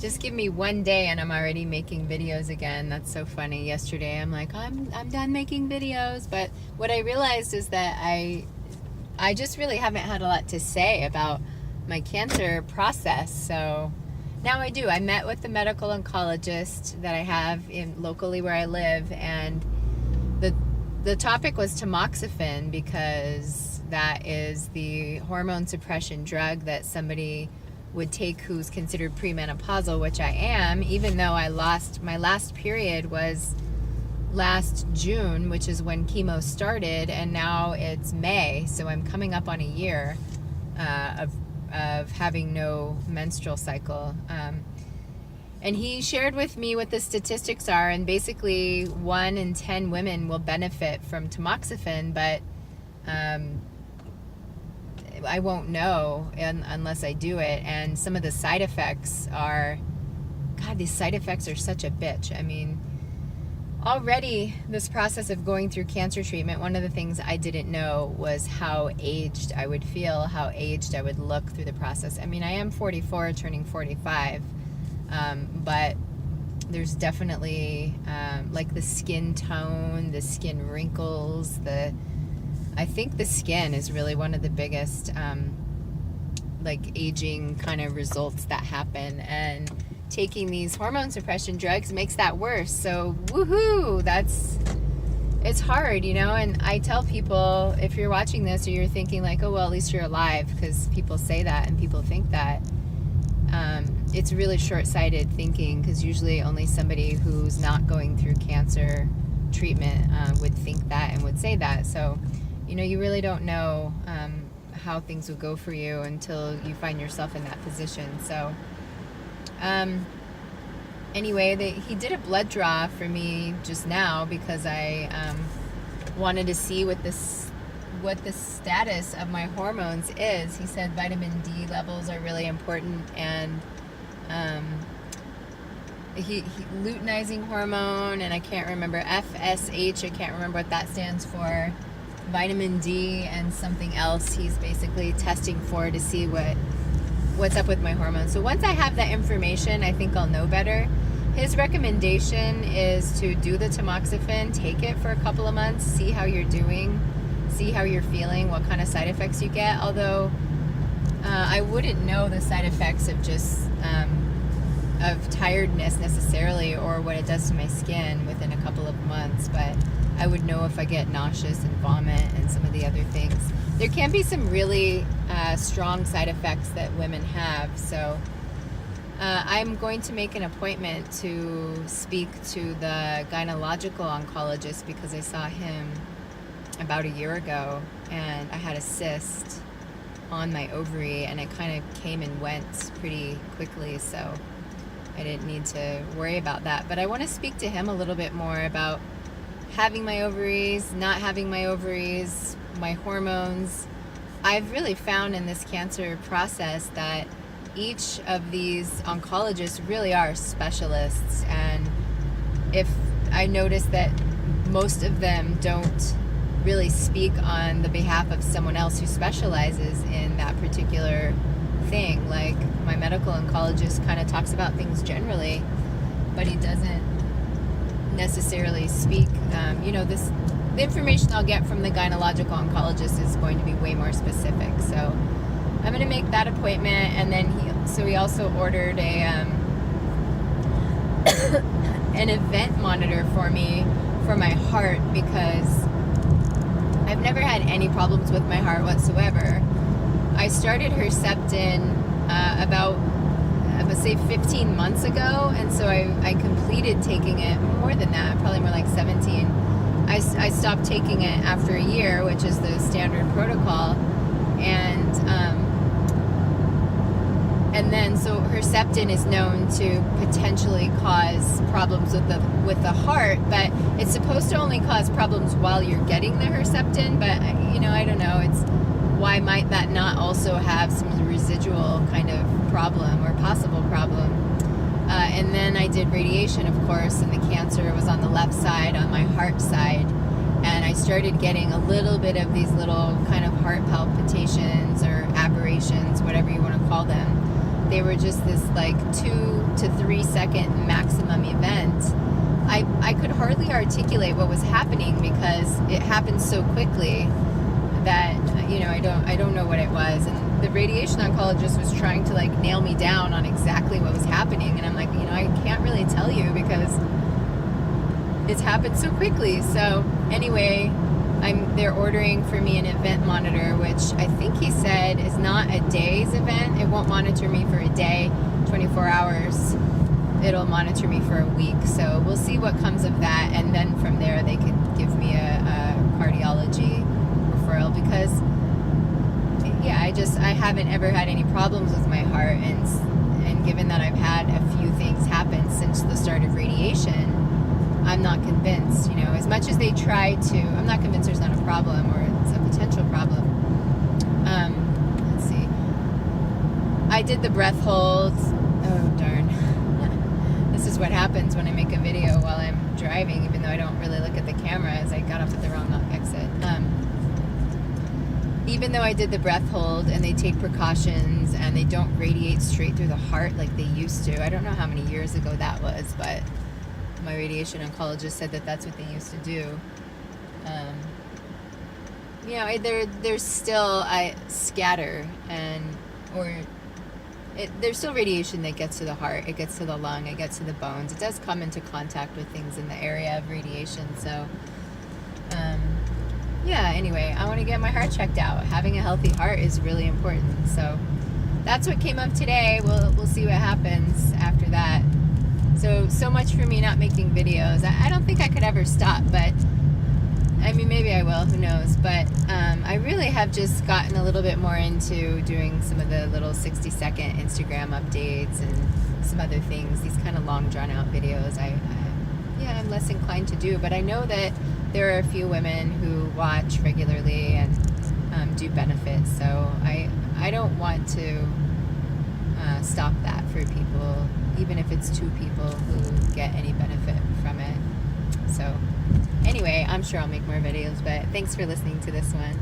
Just give me one day and I'm already making videos again. That's so funny. Yesterday I'm like, I'm done making videos, but what I realized is that I just really haven't had a lot to say about my cancer process. So now I do. I met with the medical oncologist that I have in locally where I live, and the topic was tamoxifen, because that is the hormone suppression drug that somebody would take who's considered premenopausal, which I am, even though my last period was last June, which is when chemo started, and now it's May, so I'm coming up on a year of having no menstrual cycle. And he shared with me what the statistics are, and basically 1 in 10 women will benefit from tamoxifen, but I won't know unless I do it. And some of the side effects are, God, these side effects are such a bitch. I mean, already this process of going through cancer treatment, one of the things I didn't know was how aged I would feel, how aged I would look through the process. I mean, I am 44, turning 45, but there's definitely like the skin tone, the skin wrinkles, I think the skin is really one of the biggest like aging kind of results that happen, and taking these hormone suppression drugs makes that worse. So woohoo, it's hard, you know. And I tell people, if you're watching this or you're thinking like, oh well, at least you're alive, because people say that and people think that, it's really short-sighted thinking, because usually only somebody who's not going through cancer treatment would think that and would say that. So you know, you really don't know how things will go for you until you find yourself in that position. So anyway, he did a blood draw for me just now, because I wanted to see what the status of my hormones is. He said vitamin D levels are really important, and luteinizing hormone, and I can't remember, FSH, I can't remember what that stands for, vitamin D, and something else he's basically testing for to see what's up with my hormones. So once I have that information, I think I'll know better. His recommendation is to do the tamoxifen, take it for a couple of months, see how you're doing, see how you're feeling, what kind of side effects you get. Although I wouldn't know the side effects of just of tiredness necessarily, or what it does to my skin within a couple of months, but I would know if I get nauseous and vomit and some of the other things. There can be some really strong side effects that women have. So I'm going to make an appointment to speak to the gynecological oncologist, because I saw him about a year ago, and I had a cyst on my ovary, and it kind of came and went pretty quickly, so I didn't need to worry about that. But I want to speak to him a little bit more about having my ovaries, not having my ovaries, my hormones. I've really found in this cancer process that each of these oncologists really are specialists, and if I notice that most of them don't really speak on the behalf of someone else who specializes in that particular thing. Like my medical oncologist kind of talks about things generally, but he doesn't necessarily speak, the information I'll get from the gynecological oncologist is going to be way more specific. So I'm going to make that appointment, and then he also ordered an event monitor for me for my heart, because I've never had any problems with my heart whatsoever. I started Herceptin about, I would say, 15 months ago, and so I completed taking it more than that, probably more like 17. I stopped taking it after a year, which is the standard protocol, and then so Herceptin is known to potentially cause problems with the heart, but it's supposed to only cause problems while you're getting the Herceptin. But I don't know. It's why might that not also have some residual kind of problem or possible problem? And then I did radiation, of course, and the cancer was on the left side, on my heart side, and I started getting a little bit of these little kind of heart palpitations or aberrations, whatever you want to call them. they were just this like 2 to 3 second maximum event, I could hardly articulate what was happening because it happened so quickly that, you know, I don't know what it was. And the radiation oncologist was trying to like nail me down on exactly what was happening. And I'm like, you know, I can't really tell you because it's happened so quickly. So anyway, they're ordering for me an event monitor, which I think he said is not a day's event. It won't monitor me for a day, 24 hours. It'll monitor me for a week. So we'll see what comes of that. And then from there, they could give me a cardiology referral because, yeah, I haven't ever had any problems with my heart. And given that I've had a few things happen since the start of radiation, I'm not convinced, you know, as much as they try to, I'm not convinced there's not a problem or it's a potential problem. Let's see. I did the breath holds. Oh, darn. This is what happens when I make a video while I'm driving, even though I don't really look at the camera as I got off at the wrong exit. Even though I did the breath hold and they take precautions and they don't radiate straight through the heart like they used to. I don't know how many years ago that was, but my radiation oncologist said that that's what they used to do. You know, there's still scatter there's still radiation that gets to the heart, it gets to the lung, it gets to the bones. It does come into contact with things in the area of radiation. So, yeah, anyway, I want to get my heart checked out. Having a healthy heart is really important. So that's what came up today. We'll see what happens after that. So much for me not making videos. I don't think I could ever stop, but I mean, maybe I will, who knows. But I really have just gotten a little bit more into doing some of the little 60-second Instagram updates and some other things, these kind of long drawn-out videos. I'm less inclined to do, but I know that there are a few women who watch regularly and do benefit, so I don't want to stop that for people, even if it's 2 people who get any benefit from it. So anyway, I'm sure I'll make more videos, but thanks for listening to this one.